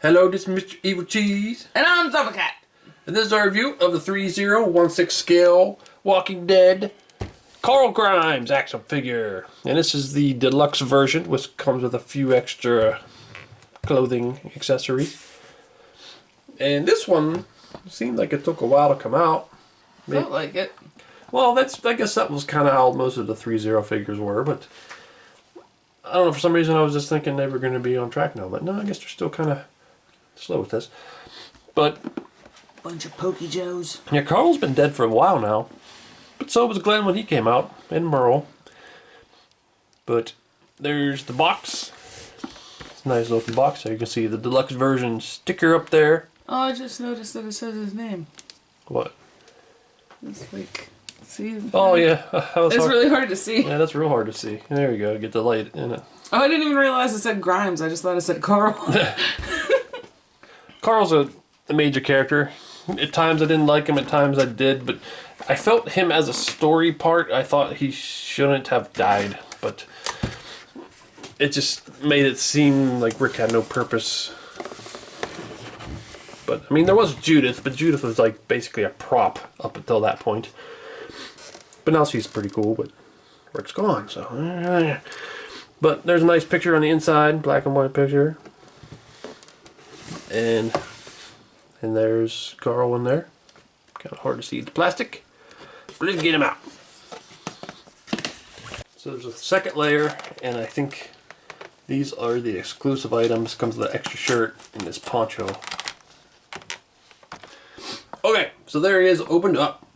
Hello, this is Mr. Evilcheese. And I'm Cat. And this is our review of the Threezero 1/6 scale Walking Dead Carl Grimes action figure. And this is the deluxe version, which comes with a few extra clothing accessories. And this one seemed like it took a while to come out. Felt like it. Well, I guess that was kind of how most of the Threezero figures were, but I don't know, for some reason I was just thinking they were going to be on track now, but no, I guess they're still kind of slow with this. But bunch of Pokey Joes. Yeah, Carl's been dead for a while now, but so was Glenn when he came out, and Merle. But there's the box. It's a nice looking box. So you can see the deluxe version sticker up there. Oh, I just noticed that it says his name. What? It's like, see? Oh yeah, it's really hard to see. Yeah, that's real hard to see. There you go, get the light in it. Oh, I didn't even realize it said Grimes. I just thought it said Carl. Carl's a major character. At times I didn't like him, at times I did, but I felt him as a story part. I thought he shouldn't have died, but it just made it seem like Rick had no purpose. But, I mean, there was Judith, but Judith was like basically a prop up until that point. But now she's pretty cool, but Rick's gone, so. But there's a nice picture on the inside, black and white picture. And there's Carl in there. Kind of hard to see the plastic. But let's get him out. So there's a second layer, and I think these are the exclusive items. Comes with an extra shirt and this poncho. Okay, so there he is, opened up.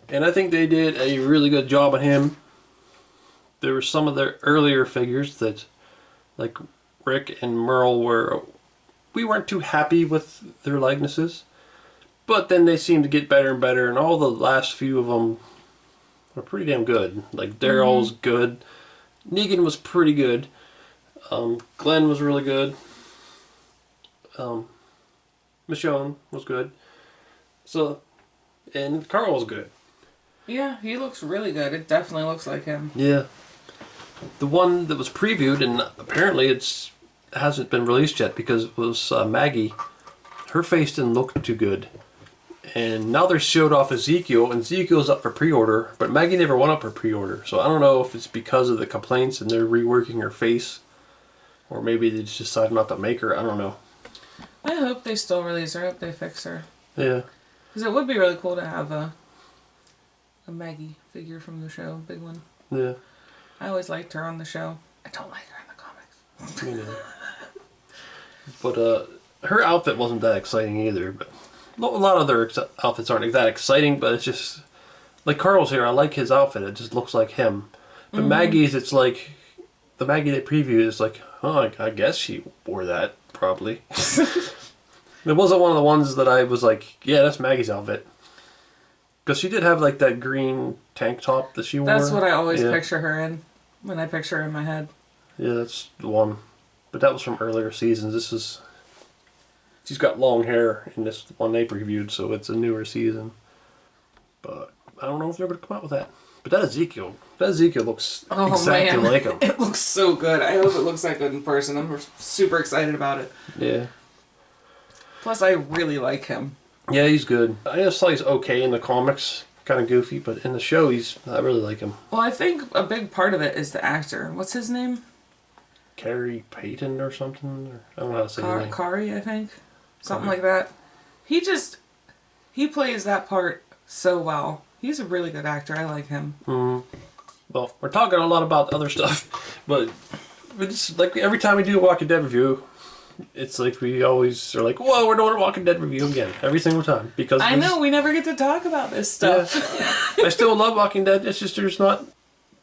And I think they did a really good job on him. There were some of their earlier figures that, like Rick and Merle, we weren't too happy with their likenesses. But then they seemed to get better and better, and all the last few of them were pretty damn good. Like Daryl's good. Negan was pretty good. Glenn was really good. Michonne was good. So, and Carl was good. Yeah, he looks really good. It definitely looks like him. Yeah. The one that was previewed, and apparently hasn't been released yet because it was Maggie. Her face didn't look too good. And now they showed off Ezekiel, and Ezekiel's up for pre-order, but Maggie never went up for pre-order. So I don't know if it's because of the complaints and they're reworking her face, or maybe they just decided not to make her. I don't know. I hope they still release her. I hope they fix her. Yeah. Because it would be really cool to have a Maggie figure from the show, big one. Yeah. I always liked her on the show. I don't like her in the comics. You know. But her outfit wasn't that exciting either. But a lot of their outfits aren't that exciting, but it's just like Carl's here. I like his outfit. It just looks like him. But Maggie's, it's like the Maggie they previewed is like, oh, I guess she wore that probably. It wasn't one of the ones that I was like, yeah, that's Maggie's outfit. Because she did have like that green tank top that she wore. That's what I always picture her in when I picture her in my head. Yeah, that's the one. But that was from earlier seasons. This is... She's got long hair in this one they previewed, so it's a newer season. But I don't know if they're going to come out with that. But that Ezekiel looks exactly like him. It looks so good. I hope it looks that good in person. I'm super excited about it. Yeah. Plus, I really like him. Yeah, he's good. I just thought he's okay in the comics. Kind of goofy, but in the show, I really like him. Well, I think a big part of it is the actor. What's his name? Carrie Payton or something? Or, I don't know how to say his name. Kari, I think. Something like that. He plays that part so well. He's a really good actor. I like him. Well, we're talking a lot about other stuff, but it's like every time we do a Walking Dead review, it's like we always are like, whoa, we're doing a Walking Dead review again, every single time. Because I know, we never get to talk about this stuff. Yeah. I still love Walking Dead, it's just there's not,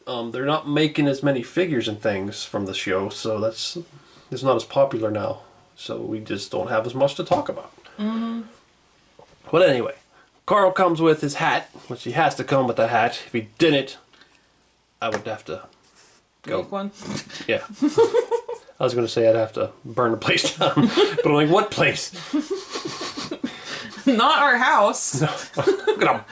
they're not making as many figures and things from the show, so it's not as popular now. So we just don't have as much to talk about. But anyway, Carl comes with his hat, which he has to come with the hat. If he didn't, I would have to go. Make one? Yeah. I was going to say I'd have to burn the place down. But I'm like, what place? Not our house. Look at him.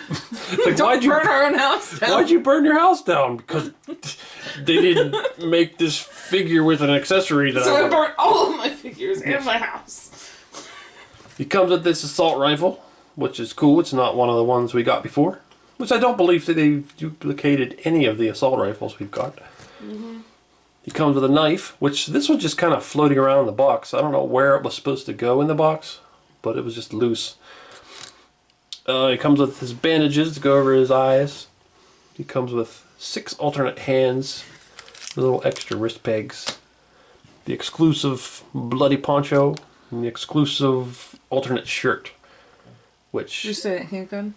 Like, Don't burn our own house down. Why'd you burn your house down? Because they didn't make this figure with an accessory that So I burnt all of my figures and my house. He comes with this assault rifle, which is cool. It's not one of the ones we got before. Which I don't believe that they've duplicated any of the assault rifles we've got. Mm-hmm. He comes with a knife, which this was just kind of floating around in the box. I don't know where it was supposed to go in the box, but it was just loose. He comes with his bandages to go over his eyes. He comes with 6 alternate hands, with little extra wrist pegs. The exclusive bloody poncho, and the exclusive alternate shirt. Which... Did you say handgun?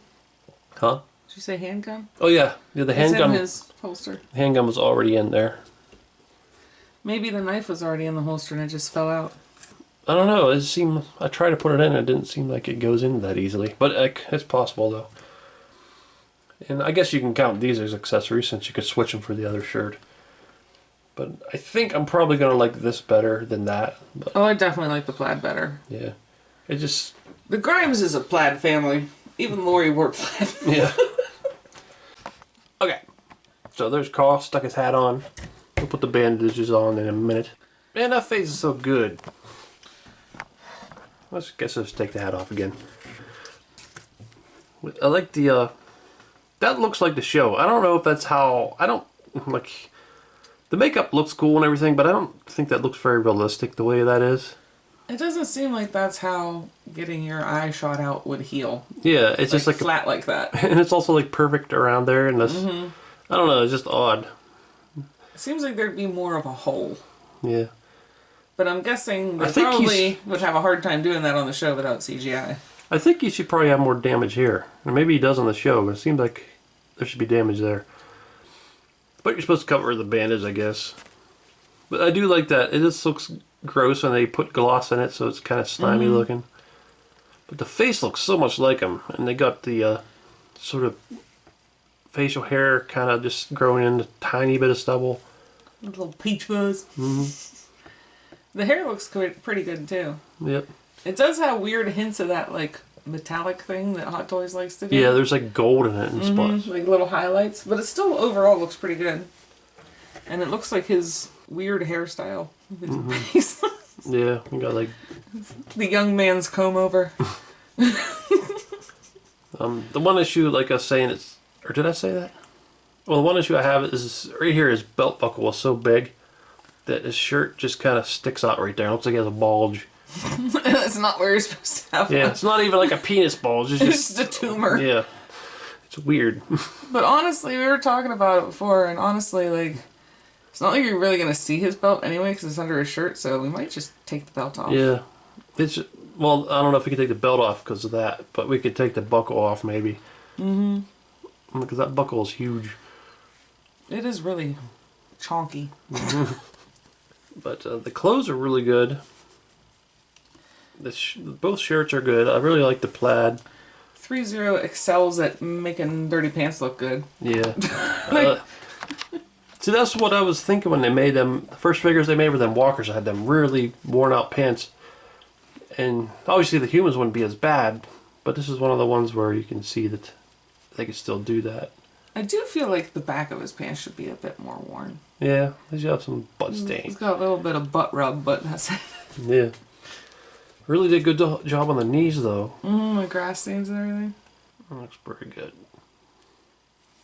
Huh? Did you say handgun? Oh yeah, the handgun. It's in his holster. The handgun was already in there. Maybe the knife was already in the holster and it just fell out. I don't know. It seemed I tried to put it in. It didn't seem like it goes in that easily, but it's possible though. And I guess you can count these as accessories since you could switch them for the other shirt. But I think I'm probably gonna like this better than that. But, Oh, I definitely like the plaid better. yeah, it just The Grimes is a plaid family. Even Lori wore plaid. yeah. Okay, so there's Carl stuck his hat on. We'll put the bandages on in a minute. Man, that face is so good. Let's take the hat off again. I like the, that looks like the show. I don't know if that's how, I don't, like, the makeup looks cool and everything, but I don't think that looks very realistic the way that is. It doesn't seem like that's how getting your eye shot out would heal. Yeah, it's just like flat like that. And it's also like perfect around there and this, I don't know, it's just odd. It seems like there'd be more of a hole. Yeah. But I'm guessing they I think probably would have a hard time doing that on the show without CGI. I think he should probably have more damage here. Or maybe he does on the show, but it seems like there should be damage there. But you're supposed to cover the bandage, I guess. But I do like that. It just looks gross when they put gloss in it, so it's kind of slimy looking. But the face looks so much like him. And they got the sort of facial hair kind of just growing in a tiny bit of stubble. A little peach fuzz. The hair looks pretty good too. Yep. It does have weird hints of that like metallic thing that Hot Toys likes to do. Yeah, there's like gold in it in spots. Like little highlights, but it still overall looks pretty good. And it looks like his weird hairstyle. His face. Yeah, you got like The young man's comb over. the one issue, like I was saying, it's, or did I say that? Well, the one issue I have is right here. His belt buckle is so big that his shirt just kind of sticks out right there. It looks like he has a bulge. That's not where you're supposed to have Yeah, one. it's not even like a penis bulge. It's It's just just a tumor. yeah, it's weird. But honestly, we were talking about it before, and honestly, like, it's not like you're really gonna see his belt anyway because it's under his shirt. So we might just take the belt off. Yeah, it's well, I don't know if we can take the belt off because of that, but we could take the buckle off maybe. Because that buckle is huge. It is really chonky. But the clothes are really good. Both shirts are good. I really like the plaid. Threezero excels at making dirty pants look good. Yeah. See, that's what I was thinking when they made them. The first figures they made were them walkers. I had them really worn out pants. And obviously the humans wouldn't be as bad, but this is one of the ones where you can see that they could still do that. I do feel like the back of his pants should be a bit more worn. Yeah, they should have some butt He's stains. got a little bit of butt rub, but that's it. Yeah. Really did a good job on the knees, though. The grass stains and everything. That looks pretty good.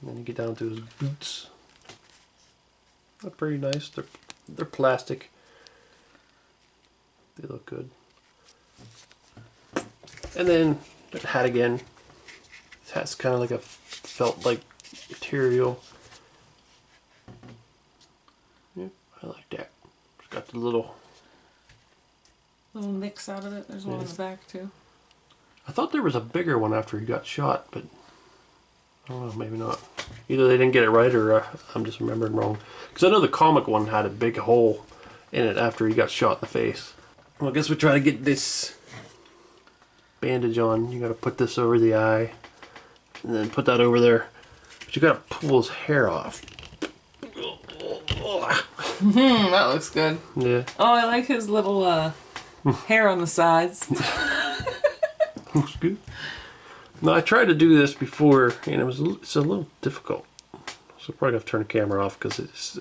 And then you get down to his boots. They're pretty nice. They're plastic. They look good. And then the hat again. This hat's kind of like a felt-like material. Yeah, I like that. It's got the little nicks out of it. There's one in the back too. I thought there was a bigger one after he got shot, but I don't know, maybe not. Either they didn't get it right or I'm just remembering wrong. Because I know the comic one had a big hole in it after he got shot in the face. Well, I guess we try to get this bandage on. You got to put this over the eye and then put that over there. But you got to pull his hair off. That looks good. Yeah. Oh, I like his little hair on the sides. Looks good. Now I tried to do this before, and it's a little difficult. So I'm probably gonna have to turn the camera off because it's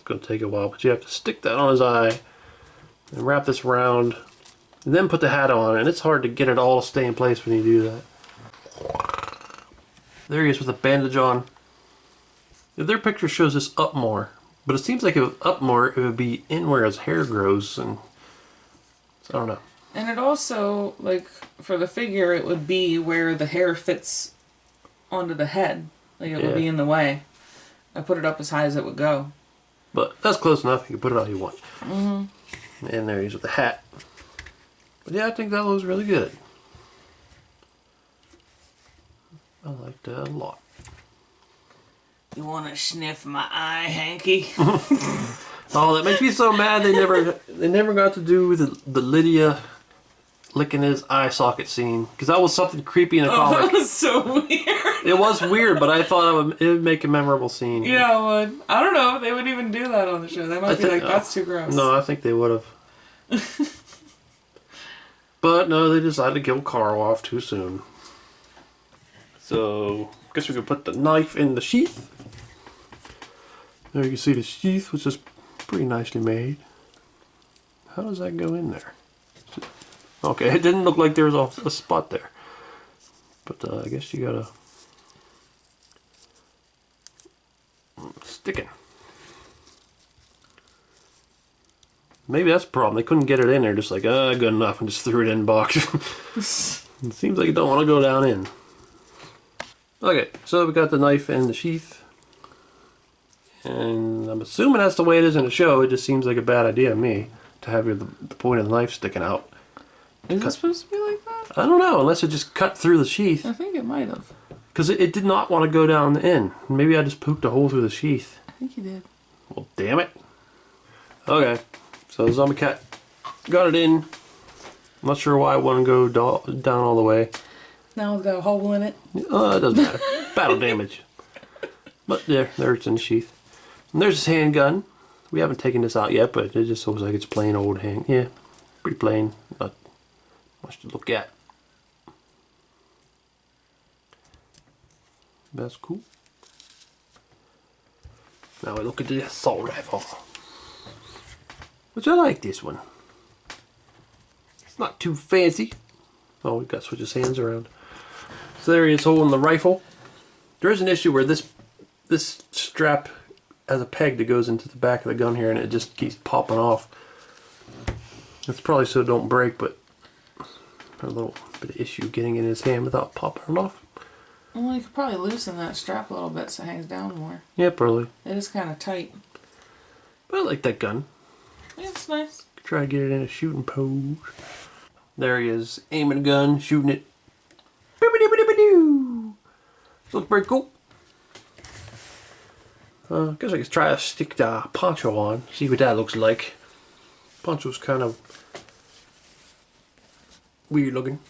gonna take a while. But you have to stick that on his eye and wrap this around, and then put the hat on. And it's hard to get it all to stay in place when you do that. There he is with a bandage on. Their picture shows this up more, but it seems like if it was up more, it would be in where his hair grows, and so I don't know. And it also, like, for the figure, it would be where the hair fits onto the head. Like, it would be in the way. I put it up as high as it would go. But that's close enough. You can put it all you want. Mm-hmm. And there he is with the hat. But yeah, I think that looks really good. I like that a lot. You want to sniff my eye, Hanky? Oh, that makes me so mad. They never got to do the Lydia licking his eye socket scene, because that was something creepy in the comic. That was so weird. It was weird, but I thought it would make a memorable scene. Yeah, it would. I don't know if they would even do that on the show. They might be like, that's too gross. No, I think they would have. But no, they decided to kill Carl off too soon. So, I guess we can put the knife in the sheath. There you can see the sheath, which is pretty nicely made. How does that go in there? Okay, it didn't look like there was a spot there. But I guess you gotta stick it. Maybe that's the problem. They couldn't get it in there, just like, good enough, and just threw it in the box. It seems like you don't want to go down in. Okay, so we got the knife in the sheath. And I'm assuming that's the way it is in the show. It just seems like a bad idea to me to have the point of the knife sticking out. Is it supposed to be like that? I don't know, unless it just cut through the sheath. I think it might have. Because it did not want to go down the end. Maybe I just poked a hole through the sheath. I think you did. Well, damn it. Okay, so the zombie cat got it in. I'm not sure why I wouldn't go down all the way. Now it's got a hole in it. It doesn't matter. Battle damage. But there it's in the sheath. And there's his handgun. We haven't taken this out yet, but it just looks like it's plain old hand. Yeah, pretty plain. Not much to look at. That's cool. Now we look at the assault rifle. Which I like this one. It's not too fancy. Oh, we've got to switch his hands around. So there he is holding the rifle. There is an issue where this strap has a peg that goes into the back of the gun here, and it just keeps popping off. It's probably so it don't break, but a little bit of issue getting in his hand without popping it off. Well, you could probably loosen that strap a little bit so it hangs down more. Yeah, probably. It is kind of tight. But I like that gun. Yeah, it's nice. Try to get it in a shooting pose. There he is, aiming a gun, shooting it. Looks pretty cool. I guess I could try to stick the Poncho on, see what that looks like. Poncho's kind of weird looking.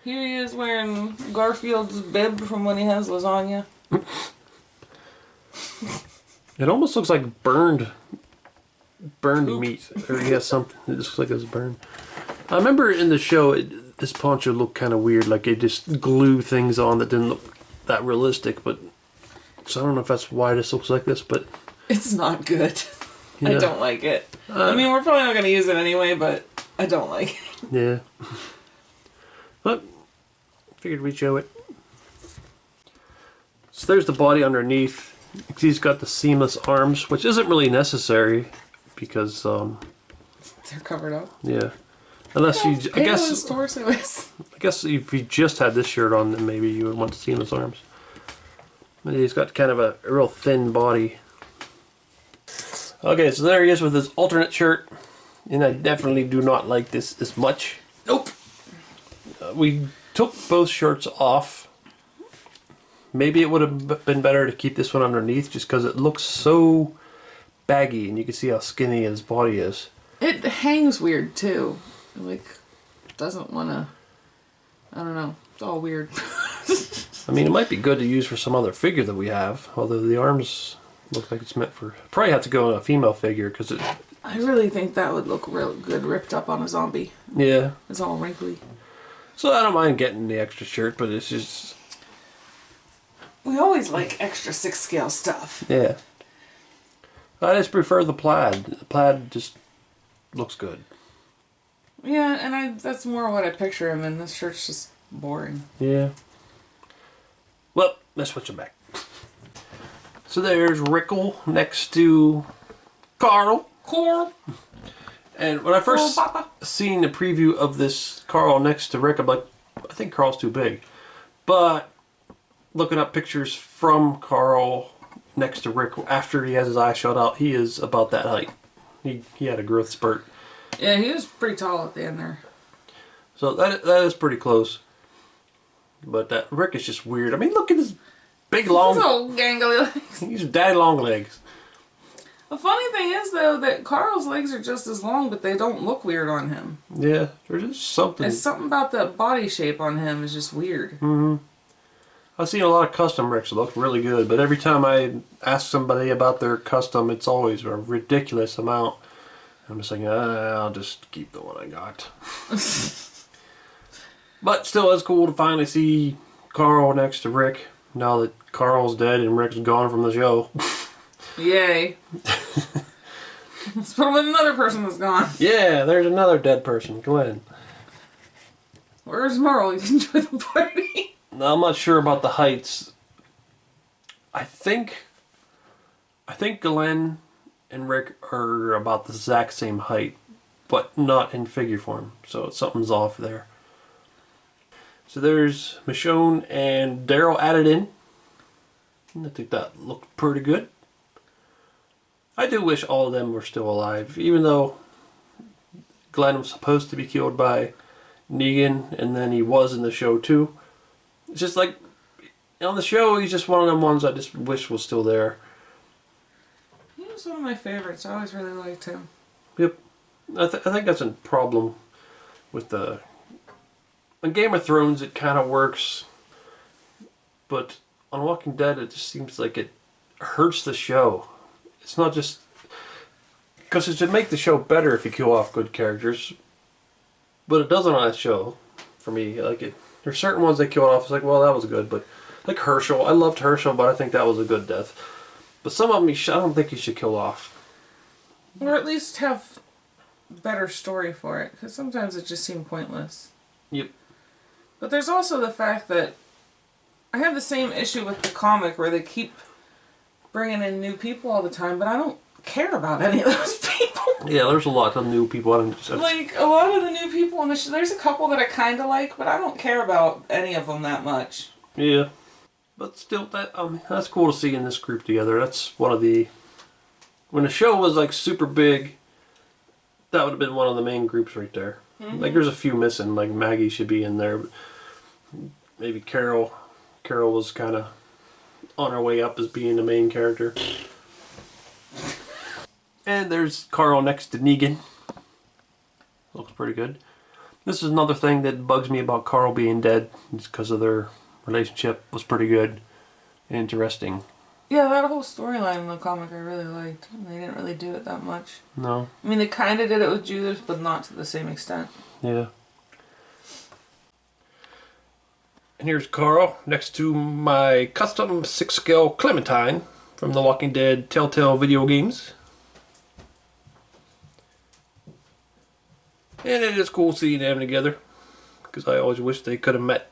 Here he is wearing Garfield's bib from when he has lasagna. It almost looks like burned meat, or he has something that looks like it's burned. I remember in the show, this Poncho looked kind of weird, like it just glue things on that didn't look that realistic. But so I don't know if that's why this looks like this, but it's not good. Yeah. I don't like it. I mean, we're probably not going to use it anyway, but I don't like it. Yeah. But figured we'd show it. So there's the body underneath. He's got the seamless arms, which isn't really necessary because they're covered up. Yeah. Unless you, I guess. Torso is. I guess if you just had this shirt on, then maybe you would want to seamless arms. But he's got kind of a real thin body. Okay, so there he is with his alternate shirt, and I definitely do not like this as much. Nope. We took both shirts off. Maybe it would have been better to keep this one underneath, just because it looks so baggy, and you can see how skinny his body is. It hangs weird too. Like, doesn't want to. I don't know. It's all weird. I mean, it might be good to use for some other figure that we have, although the arms look like it's meant for. Probably have to go on a female figure because it I really think that would look real good ripped up on a zombie. Yeah. It's all wrinkly. So I don't mind getting the extra shirt, but it's just... We always like extra 6 scale stuff. Yeah. I just prefer the plaid. The plaid just looks good. Yeah, and that's more what I picture him in. This shirt's just boring. Yeah. Well, let's switch them back. So there's Rickle next to Carl. Cool. And when I first seen the preview of this Carl next to Rick, I'm like, I think Carl's too big. But looking up pictures from Carl next to Rick after he has his eyes shut out, he is about that height. He had a growth spurt. Yeah, he was pretty tall at the end there. So that is pretty close. But that Rick is just weird. I mean, look at his big long... His old gangly legs. He's daddy long legs. The funny thing is, though, that Carl's legs are just as long, but they don't look weird on him. Yeah, there's just something... It's something about the body shape on him is just weird. Mm-hmm. I've seen a lot of custom Ricks that look really good, but every time I ask somebody about their custom, it's always a ridiculous amount. I'm just like, I'll just keep the one I got. But still, it's cool to finally see Carl next to Rick, now that Carl's dead and Rick's gone from the show. Yay. Let's put him with another person that's gone. Yeah, there's another dead person. Go ahead. Where's Merle? You can enjoy the party. Now, I'm not sure about the heights. I think Glenn and Rick are about the exact same height, but not in figure form. So something's off there. So there's Michonne and Daryl added in. I think that looked pretty good. I do wish all of them were still alive, even though Glenn was supposed to be killed by Negan, and then he was in the show too. It's just like, on the show, he's just one of them ones I just wish was still there. He was one of my favorites. I always really liked him. Yep. I think that's a problem with the... On Game of Thrones, it kind of works, but on Walking Dead, it just seems like it hurts the show. It's not just... Because it should make the show better if you kill off good characters, but it doesn't on that show, for me. Like it, there's certain ones they killed off, it's like, well, that was good, but... Like Herschel, I loved Herschel, but I think that was a good death. But some of them, I don't think you should kill off. Or at least have better story for it, because sometimes it just seemed pointless. Yep. But there's also the fact that I have the same issue with the comic where they keep bringing in new people all the time, but I don't care about any of those people. Yeah, there's a lot of new people. Like, a lot of the new people on the show, there's a couple that I kind of like, but I don't care about any of them that much. Yeah. But still, that's cool to see in this group together. That's one of the... When the show was, like, super big, that would have been one of the main groups right there. Mm-hmm. Like, there's a few missing. Like, Maggie should be in there. Maybe Carol. Carol was kind of on her way up as being the main character. And there's Carl next to Negan. Looks pretty good. This is another thing that bugs me about Carl being dead. It's because of their relationship was pretty good and interesting. Yeah, that whole storyline in the comic I really liked. They didn't really do it that much. No. I mean, they kind of did it with Judith, but not to the same extent. Yeah. And here's Carl next to my custom 6-scale Clementine from the Walking Dead Telltale video games. And it is cool seeing them together, because I always wish they could have met.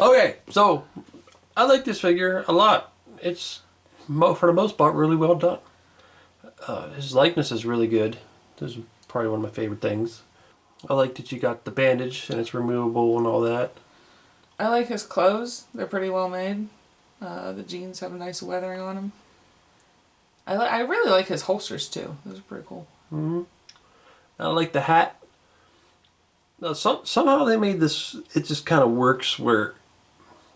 Okay, so I like this figure a lot. It's, for the most part, really well done. His likeness is really good. This is probably one of my favorite things. I like that you got the bandage and it's removable and all that. I like his clothes. They're pretty well made. The jeans have a nice weathering on them. I really like his holsters too. Those are pretty cool. Mm-hmm. I like the hat. Somehow they made this, it just kind of works where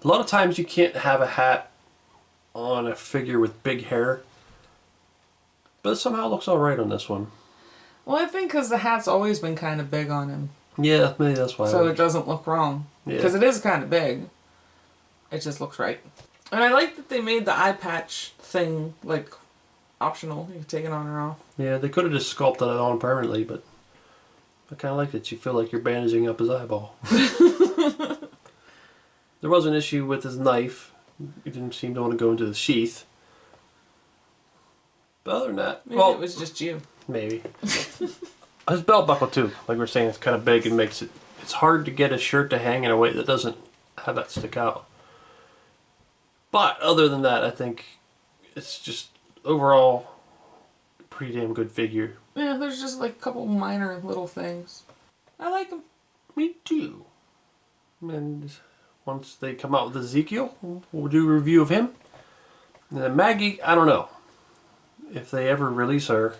a lot of times you can't have a hat on a figure with big hair. But it somehow looks alright on this one. Well, I think because the hat's always been kind of big on him. Yeah, maybe that's why. So it doesn't look wrong. Because it is kind of big. It just looks right. And I like that they made the eye patch thing, like, optional. You can take it on or off. Yeah, they could have just sculpted it on permanently, but I kind of like that you feel like you're bandaging up his eyeball. There was an issue with his knife. He didn't seem to want to go into the sheath. But other than that, Maybe it was just you. Maybe. His belt buckle too, like we were saying, it's kind of big and makes it. It's hard to get a shirt to hang in a way that doesn't have that stick out. But other than that, I think it's just overall a pretty damn good figure. Yeah, there's just like a couple minor little things. I like them. Me too. And once they come out with Ezekiel, we'll do a review of him. And then Maggie, I don't know if they ever release her.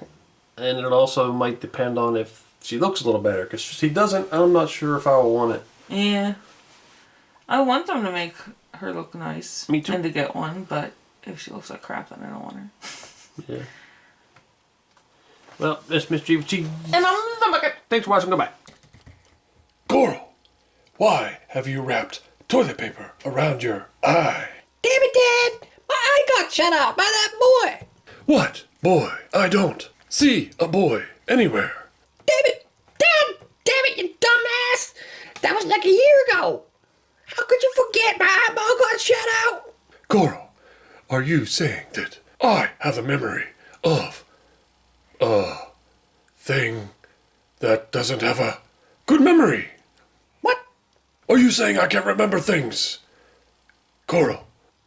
And it also might depend on if she looks a little better. Because if she doesn't, I'm not sure if I will want it. Yeah. I want them to make her look nice. Me too. And to get one, but if she looks like crap, then I don't want her. Yeah. Well, that's Miss Evilcheese. And I'm the bucket. Thanks for watching. Goodbye. Coral, why have you wrapped toilet paper around your eye? Damn it, Dad! My eye got shut out by that boy! What boy? I don't see a boy anywhere. Damn it! Dad! Damn it, you dumbass! That was like a year ago! How could you forget my eyeball got shut out? Coral, are you saying that I have a memory of a thing that doesn't have a good memory? What? Are you saying I can't remember things? Coral,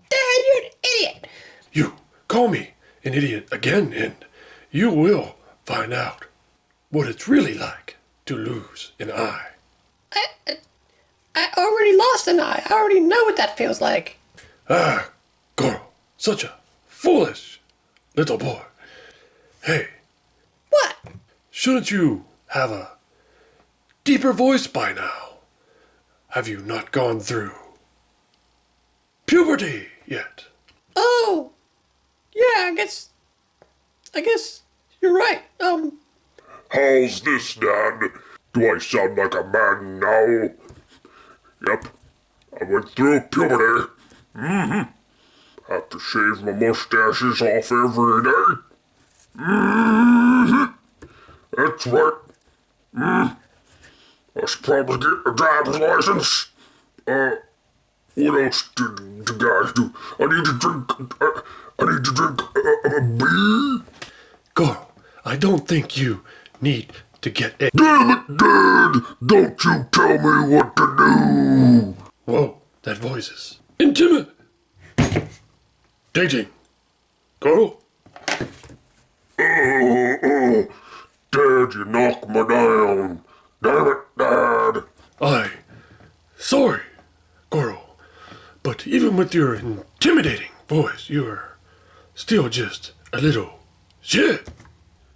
Dad, you're an idiot! you call me an idiot again and you will find out what it's really like to lose an eye. I already lost an eye. I already know what that feels like. Ah, Coral, such a foolish little boy. Hey, What? shouldn't you have a deeper voice by now? Have you not gone through puberty yet? Oh, yeah, I guess you're right. How's this, Dad? Do I sound like a man now? Yep, I went through puberty. Have to shave my mustaches off every day. That's right. I should probably get a driver's license. What else did you guys do? I need to drink a beer. Coral, I don't think you need to get a... Damn it, Dad! Don't you tell me what to do! Whoa, that voice is intimidating. Coral? Oh, Dad, you knocked me down. Damn it, Dad. Sorry, Coral, but even with your intimidating voice, you're still just a little shit.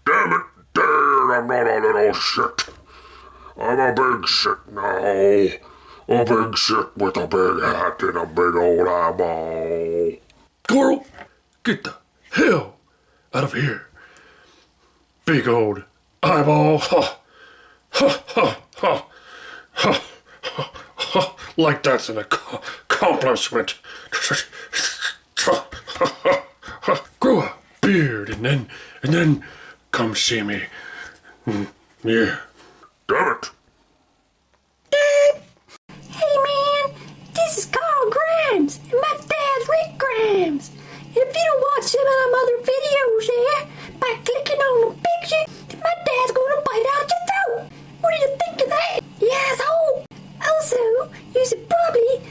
Damn it, Dad, I'm not a little shit. I'm a big shit now. A big shit with a big hat and a big old eyeball. Coral, get the hell out of here. Big old eyeball. Ha, ha, ha, ha, ha, ha, ha. Like that's an accomplishment. Grow a beard and then come see me. Yeah. Damn it. Hey man, this is Carl Grimes, and my dad's Rick Grimes. If you don't watch some of them other videos there, by clicking on the picture, my dad's gonna bite out your throat. What do you think of that? Yes, oh! Also, you should probably